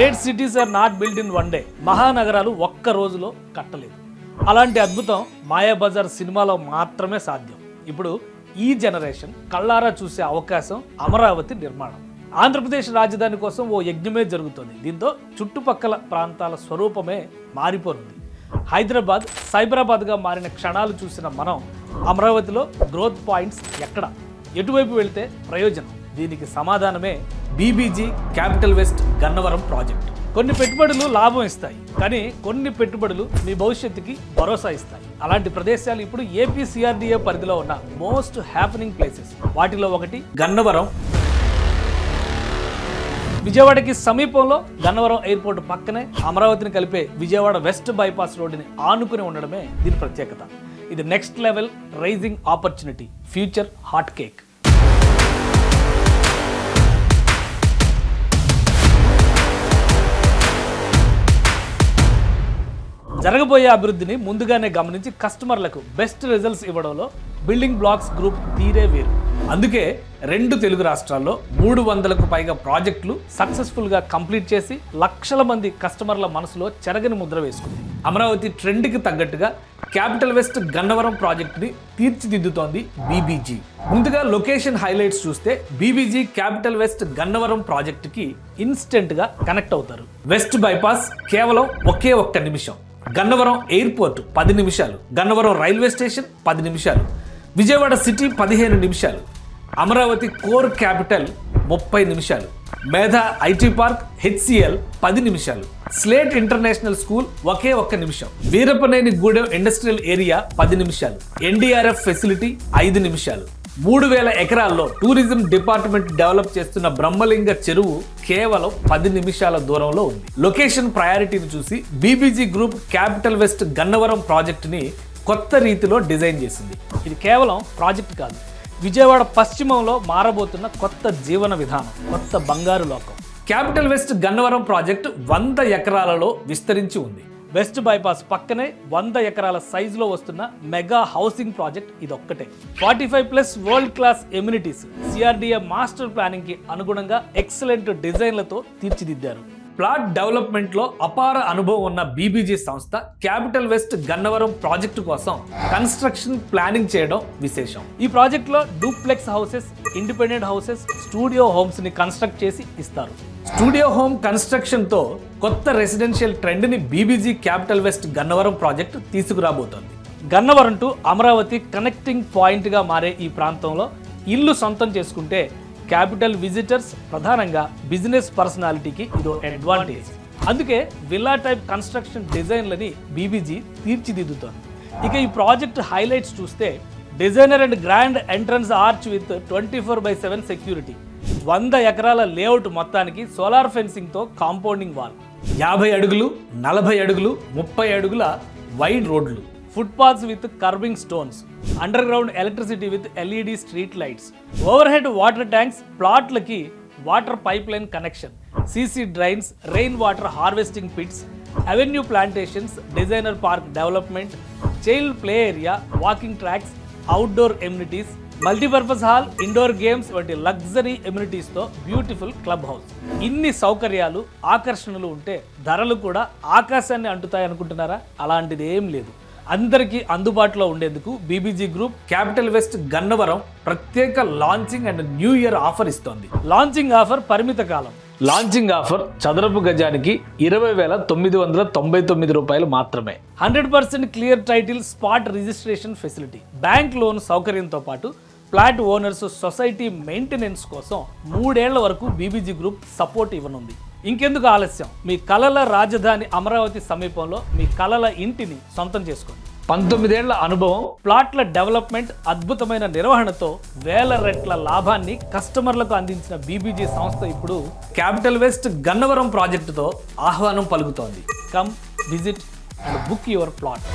Great cities are not build in one day. మహానగరాలు ఒక్క రోజులో కట్టలేదు. అలాంటి అద్భుతం మాయాబజార్ సినిమాలో మాత్రమే సాధ్యం. ఇప్పుడు ఈ జనరేషన్ కళ్ళారా చూసే అవకాశం అమరావతి నిర్మాణం. ఆంధ్రప్రదేశ్ రాజధాని కోసం ఓ యజ్ఞమే జరుగుతుంది. దీంతో చుట్టుపక్కల ప్రాంతాల స్వరూపమే మారిపోనుంది. హైదరాబాద్ సైబరాబాద్గా మారిన క్షణాలు చూసిన మనం అమరావతిలో గ్రోత్ పాయింట్స్ ఎక్కడ, ఎటువైపు వెళితే ప్రయోజనం? దీనికి సమాధానమే BBG capital west Gannavaram project. కొన్ని పెట్టుబడులు లాభం ఇస్తాయి, కానీ కొన్ని పెట్టుబడులు మీ భవిష్యత్తుకి భరోసా ఇస్తాయి. అలాంటి ప్రదేశాలు ఇప్పుడు ఏపీ సిఆర్డీఏ పరిధిలో ఉన్న మోస్ట్ హ్యాపెనింగ్ ప్లేసెస్. వాటిలో ఒకటి గన్నవరం. విజయవాడకి సమీపంలో గన్నవరం ఎయిర్పోర్ట్ పక్కనే అమరావతిని కలిపే విజయవాడ వెస్ట్ బైపాస్ రోడ్డుని ఆనుకుని ఉండడమే దీని ప్రత్యేకత. ఇది next level rising opportunity, future hot cake. జరగబోయే అభివృద్ధిని ముందుగానే గమనించి కస్టమర్లకు బెస్ట్ రిజల్ట్స్ ఇవ్వడంలో బిల్డింగ్ బ్లాక్స్ గ్రూప్ తీరే వేరు. అందుకే 2 తెలుగు రాష్ట్రాల్లో 300కు పైగా ప్రాజెక్టులు సక్సెస్ఫుల్గా కంప్లీట్ చేసి లక్షల మంది కస్టమర్ల మనసులో చెరగని ముద్ర వేసుకుంది. అమరావతి ట్రెండ్కి తగ్గట్టుగా క్యాపిటల్ వెస్ట్ గన్నవరం ప్రాజెక్టుని తీర్చిదిద్దుతోంది బీబీజీ. ముందుగా లొకేషన్ హైలైట్స్ చూస్తే బీబీజీ క్యాపిటల్ వెస్ట్ గన్నవరం ప్రాజెక్టుకి ఇన్స్టెంట్గా కనెక్ట్ అవుతారు. వెస్ట్ బైపాస్ కేవలం ఒకే ఒక్క నిమిషం, గన్నవరం ఎయిర్పోర్ట్ 10 నిమిషాలు, గన్నవరం రైల్వే స్టేషన్ 10 నిమిషాలు, విజయవాడ సిటీ 15 నిమిషాలు, అమరావతి కోర్ క్యాపిటల్ 30 నిమిషాలు, మేధా ఐటీ పార్క్ హెచ్సిఎల్ 10 నిమిషాలు, స్లేట్ ఇంటర్నేషనల్ స్కూల్ ఒకే ఒక్క నిమిషం, వీరపనేని గూడెం ఇండస్ట్రియల్ ఏరియా 10 నిమిషాలు, ఎన్డీఆర్ఎఫ్ ఫెసిలిటీ 5 నిమిషాలు, 3000 ఎకరాల్లో టూరిజం డిపార్ట్మెంట్ డెవలప్ చేస్తున్న బ్రహ్మలింగ చెరువు కేవలం 10 నిమిషాల దూరంలో ఉంది. లొకేషన్ ప్రయారిటీని చూసి BBG group capital west Gannavaram ప్రాజెక్టుని కొత్త రీతిలో డిజైన్ చేసింది. ఇది కేవలం ప్రాజెక్ట్ కాదు, విజయవాడ పశ్చిమంలో మారబోతున్న కొత్త జీవన విధానం, కొత్త బంగారు లోకం. క్యాపిటల్ వెస్ట్ గన్నవరం ప్రాజెక్టు 100 ఎకరాలలో విస్తరించి ఉంది. వెస్ట్ బైపాస్ పక్కనే 100 ఎకరాల సైజులో వస్తున్న మెగా హౌసింగ్ ప్రాజెక్ట్ ఇదొక్కటే. 45+ world class amenities CRDA master planning కి అనుగుణంగా ఎక్సలెంట్ డిజైన్లతో తీర్చిదిద్దారు. ప్లాట్ డెవలప్మెంట్ లో అపార అనుభవం ఉన్న బీబీజీ సంస్థ క్యాపిటల్ వెస్ట్ గన్నవరం ప్రాజెక్టు కోసం కన్స్ట్రక్షన్ ప్లానింగ్ చేయడం విశేషం. ఈ ప్రాజెక్ట్ లో duplex houses, independent houses, studio homes ని కన్స్ట్రక్ట్ చేసి ఇస్తారు. స్టూడియో హోమ్ కన్స్ట్రక్షన్ తో కొత్త రెసిడెన్షియల్ ట్రెండ్ ని BBG capital west Gannavaram project తీసుకురాబోతోంది. Gannavaram to Amaravati connecting point గా మారే ఈ ప్రాంతంలో ఇల్లు సొంతం చేసుకుంటే క్యాపిటల్ విజిటర్స్, ప్రధానంగా బిజినెస్ పర్సనాలిటీకి ఇదో అడ్వాంటేజ్. అందుకే విల్లా టైప్ కన్స్ట్రక్షన్ డిజైన్లని బీబీజీ తీర్చిదిద్దుతోంది. ఇక ఈ ప్రాజెక్ట్ హైలైట్స్ చూస్తే designer and grand entrance arch with 24/7 security, 100 ఎకరాల లేఅవుట్ మొత్తానికి సోలార్ ఫెన్సింగ్ తో కాంపౌండింగ్ వాల్, 50 అడుగులు, 40 అడుగులు, 30 అడుగుల వైడ్ రోడ్లు, footpaths with curving stones, underground electricity with LED street lights, overhead water tanks, ప్లాట్లకి water pipeline connection, CC drains, rainwater harvesting pits, avenue plantations, designer park development, child play area, walking tracks, outdoor amenities, multipurpose hall, indoor games వంటి luxury ఎమ్యూనిటీస్తో beautiful clubhouse. ఇన్ని సౌకర్యాలు, ఆకర్షణలు ఉంటే ధరలు కూడా ఆకాశాన్ని అంటుతాయనుకుంటున్నారా? అలాంటిది ఏం లేదు. అందరికీ అందుబాటులో ఉండేందుకు BBG group capital west Gannavaram ప్రత్యేక launching and new year offer ఇస్తోంది. లాంచింగ్ ఆఫర్ పరిమిత కాలం. లాంచింగ్ ఆఫర్ చదరపు గజానికి 20,999 రూపాయలు మాత్రమే. 100% clear title, spot registration facility, bank loan సౌకర్యంతో పాటు ఫ్లాట్ ఓనర్స్ సొసైటీ మెయింటెనెన్స్ కోసం 3 ఏళ్ల వరకు బీబీజీ గ్రూప్ సపోర్ట్ ఇవ్వనుంది. ఇంకెందుకు ఆలస్యం? మీ కలల రాజధాని అమరావతి సమీపంలో మీ కలల ఇంటిని సొంతం చేసుకోండి. 19 ఏళ్ల అనుభవం, ప్లాట్ల డెవలప్మెంట్, అద్భుతమైన నిర్వహణతో వేల రెట్ల లాభాన్ని కస్టమర్లకు అందించిన బీబీజీ సంస్థ ఇప్పుడు క్యాపిటల్ వెస్ట్ గన్నవరం ప్రాజెక్టుతో ఆహ్వానం పలుకుతోంది. Come visit and book your plot.